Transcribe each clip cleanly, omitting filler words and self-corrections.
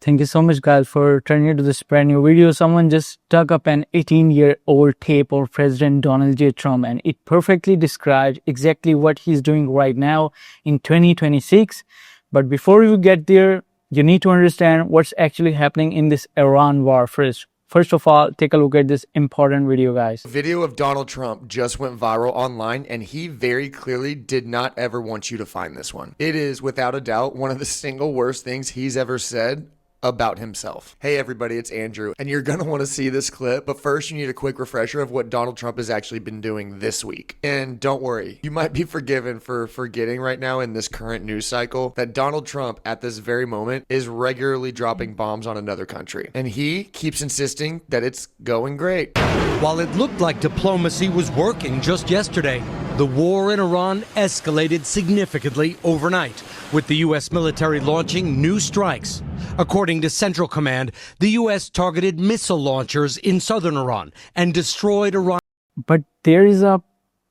Thank you so much, guys, for turning to this brand new video. Someone just dug up an 18-year-old tape of President Donald J. Trump, and it perfectly describes exactly what he's doing right now in 2026. But before you get there, you need to understand what's actually happening in this Iran war first. First of all, take a look at this important video, guys. Video of Donald Trump just went viral online, and he very clearly did not ever want you to find this one. It is, without a doubt, one of the single worst things he's ever said about himself. Hey everybody, it's Andrew, and you're gonna want to see this clip, but first you need a quick refresher of what Donald Trump has actually been doing this week. And don't worry, you might be forgiven for forgetting right now in this current news cycle that Donald Trump at this very moment is regularly dropping bombs on another country, and he keeps insisting that it's going great. While it looked like diplomacy was working just yesterday, the war in Iran escalated significantly overnight, with the U.S. military launching new strikes. According to Central Command, the U.S. targeted missile launchers in southern Iran and destroyed Iran. But there's a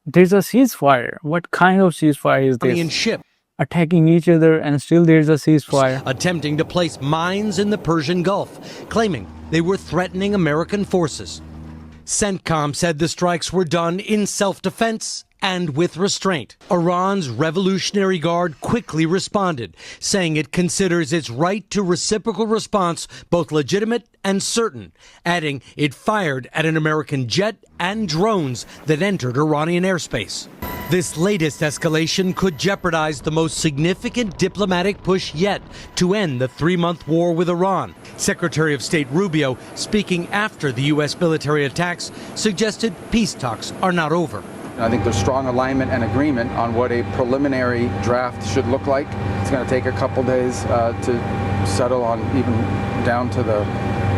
ceasefire. What kind of ceasefire is this? Ship Attacking each other, and still there's a ceasefire. attempting to place mines in the Persian Gulf, claiming they were threatening American forces. CENTCOM said the strikes were done in self-defense and with restraint. Iran's Revolutionary Guard quickly responded, saying it considers its right to reciprocal response both legitimate and certain, adding it fired at an American jet and drones that entered Iranian airspace. This latest escalation could jeopardize the most significant diplomatic push yet to end the three-month war with Iran. Secretary of State Rubio, speaking after the U.S. military attacks, suggested peace talks are not over. I think there's strong alignment and agreement on what a preliminary draft should look like. It's going to take a couple days to settle on, even down to the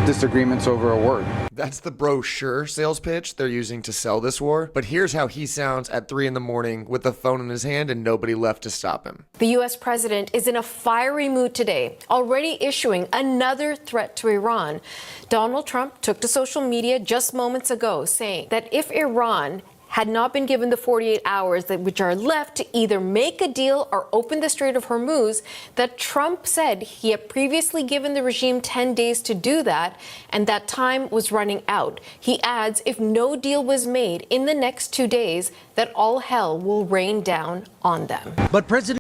disagreements over a word. That's the brochure sales pitch they're using to sell this war. But here's how he sounds at 3 in the morning with the phone in his hand and nobody left to stop him. The U.S. president is in a fiery mood today, already issuing another threat to Iran. Donald Trump took to social media just moments ago, saying that if Iran had not been given the 48 hours which are left to either make a deal or open the Strait of Hormuz, that Trump said he had previously given the regime 10 days to do that, and that time was running out. He adds if no deal was made in the next 2 days, that all hell will rain down on them. But President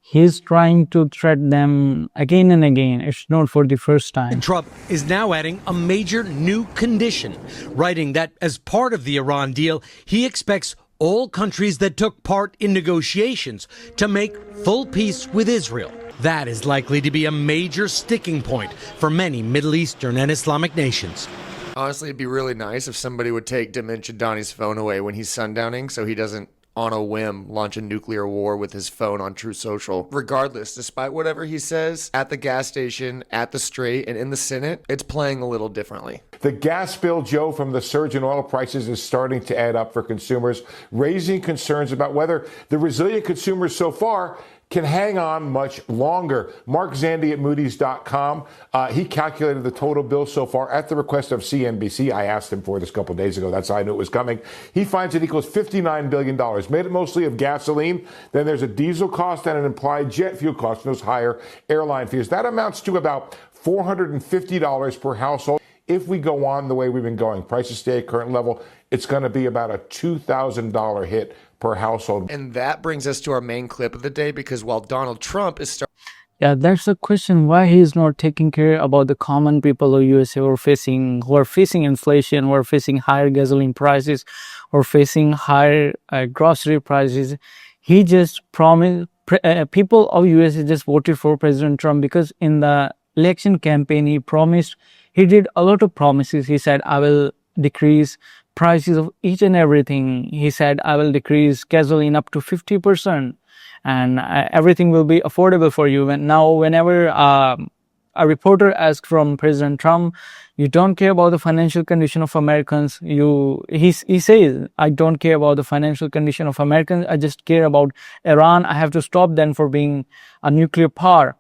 He's trying to threat them again and again. It's not for the first time. Trump is now adding a major new condition, writing that as part of the Iran deal, he expects all countries that took part in negotiations to make full peace with Israel. That is likely to be a major sticking point for many Middle Eastern and Islamic nations. Honestly, it'd be really nice if somebody would take Dementia Donnie's phone away when he's sundowning so he doesn't on a whim launch a nuclear war with his phone on Truth Social. Regardless, despite whatever he says, at the gas station, at the Strait, and in the Senate, it's playing a little differently. The gas bill, Joe, from the surge in oil prices is starting to add up for consumers, raising concerns about whether the resilient consumers so far can hang on much longer. Mark Zandi at Moody's.com, he calculated the total bill so far at the request of CNBC. I asked him for this a couple of days ago. That's how I knew it was coming. He finds it equals $59 billion, made it mostly of gasoline. Then there's a diesel cost and an implied jet fuel cost, and those higher airline fees. That amounts to about $450 per household. If we go on the way we've been going, prices stay at current level, it's going to be about a $2,000 hit per household. And that brings us to our main clip of the day, because while Donald Trump is Yeah, that's the question, why he is not taking care about the common people of USA who are facing inflation, who are facing higher gasoline prices, or facing higher grocery prices. He just promised, people of USA just voted for President Trump because in the election campaign he did a lot of promises. He said, I will decrease prices of each and everything. He said, I will decrease gasoline up to 50%, and everything will be affordable for you. And now, whenever a reporter asks from President Trump, you don't care about the financial condition of Americans. He says, I don't care about the financial condition of Americans. I just care about Iran. I have to stop them for being a nuclear power.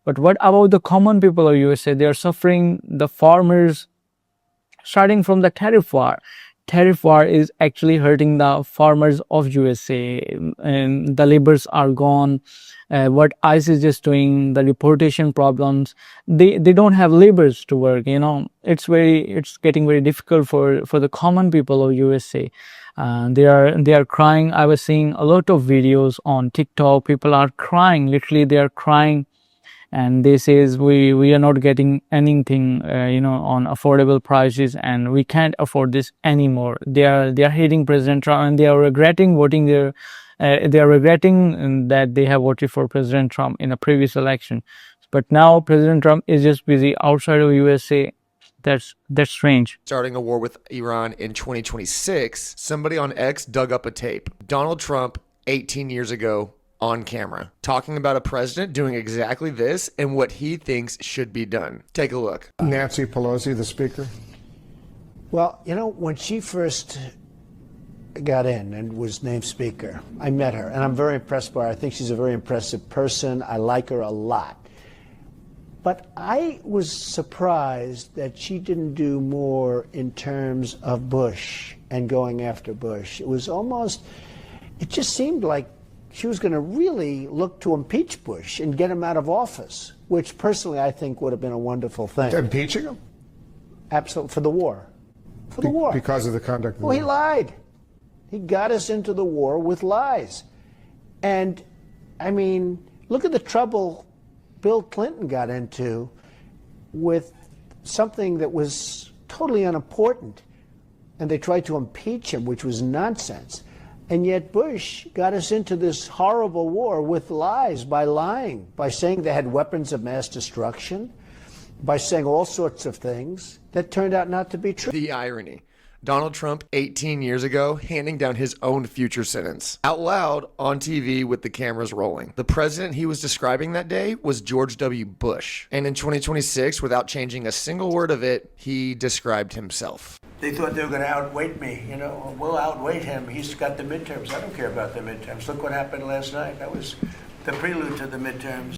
But what about the common people of USA? They are suffering. The farmers, starting from the tariff war. tariff war is actually hurting the farmers of USA, and the laborers are gone. What ICE is just doing, the deportation problems, they don't have laborers to work. It's getting very difficult for the common people of USA. They are crying. I was seeing a lot of videos on TikTok. People are crying, literally they are crying, and they says we are not getting anything on affordable prices, and we can't afford this anymore. They are hating President Trump, and they are regretting voting that they have voted for President Trump in a previous election. But now President Trump is just busy outside of USA. That's strange. Starting a war with Iran in 2026, somebody on X dug up a tape. Donald Trump 18 years ago on camera, talking about a president doing exactly this and what he thinks should be done. Take a look. Nancy Pelosi, the speaker. Well, when she first got in and was named speaker, I met her, and I'm very impressed by her. I think she's a very impressive person. I like her a lot. But I was surprised that she didn't do more in terms of Bush and going after Bush. It just seemed like she was going to really look to impeach Bush and get him out of office, which personally I think would have been a wonderful thing. Impeaching him? Absolutely, for the war. For the war. Because of the conduct of the Well, he war. lied. He got us into the war with lies. And, I mean, look at the trouble Bill Clinton got into with something that was totally unimportant. And they tried to impeach him, which was nonsense. And yet Bush got us into this horrible war with lies, by lying, by saying they had weapons of mass destruction, by saying all sorts of things that turned out not to be true. The irony. Donald Trump 18 years ago handing down his own future sentence out loud on TV with the cameras rolling. The president he was describing that day was George W. Bush. And in 2026, without changing a single word of it, he described himself. They thought they were going to outweight me. We'll outweight him. He's got the midterms. I don't care about the midterms. Look what happened last night. That was the prelude to the midterms.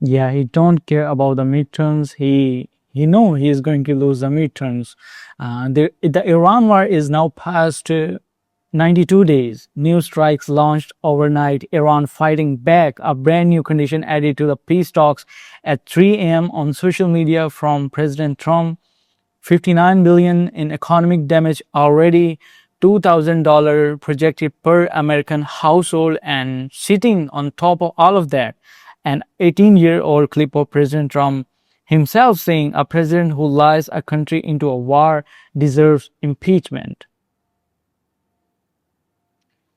Yeah, he don't care about the midterms. He know he is going to lose the midterms. The Iran war is now past 92 days. New strikes launched overnight. Iran fighting back. A brand new condition added to the peace talks at 3 a.m. on social media from President Trump. $59 billion in economic damage already. $2,000 projected per American household, and sitting on top of all of that, an 18-year-old clip of President Trump himself saying a president who lies a country into a war deserves impeachment.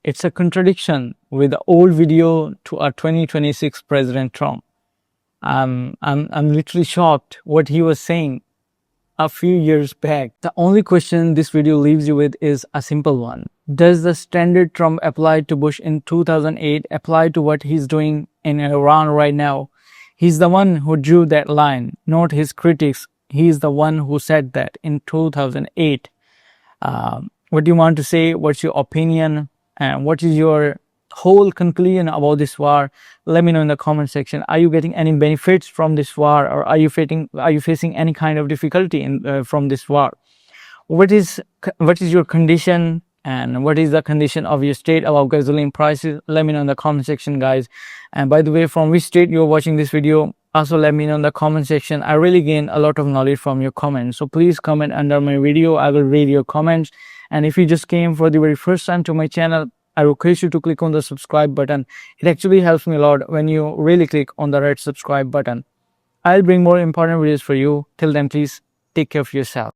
It's a contradiction with the old video to our 2026 President Trump. I'm literally shocked what he was saying a few years back. The only question this video leaves you with is a simple one. Does the standard Trump applied to Bush in 2008 apply to what he's doing in Iran right now? He's the one who drew that line, not his critics. He's the one who said that in 2008. What do you want to say? What's your opinion? And what is your whole conclusion about this war? Let me know in the comment section. Are you getting any benefits from this war, or are you facing any kind of difficulty from this war? What is your condition, and what is the condition of your state about gasoline prices? Let me know in the comment section, guys. And by the way, from which state you're watching this video, also let me know in the comment section. I really gain a lot of knowledge from your comments, so please comment under my video. I will read your comments. And if you just came for the very first time to my channel, I request you to click on the subscribe button. It actually helps me a lot when you really click on the red subscribe button. I'll bring more important videos for you. Till then, please take care of yourself.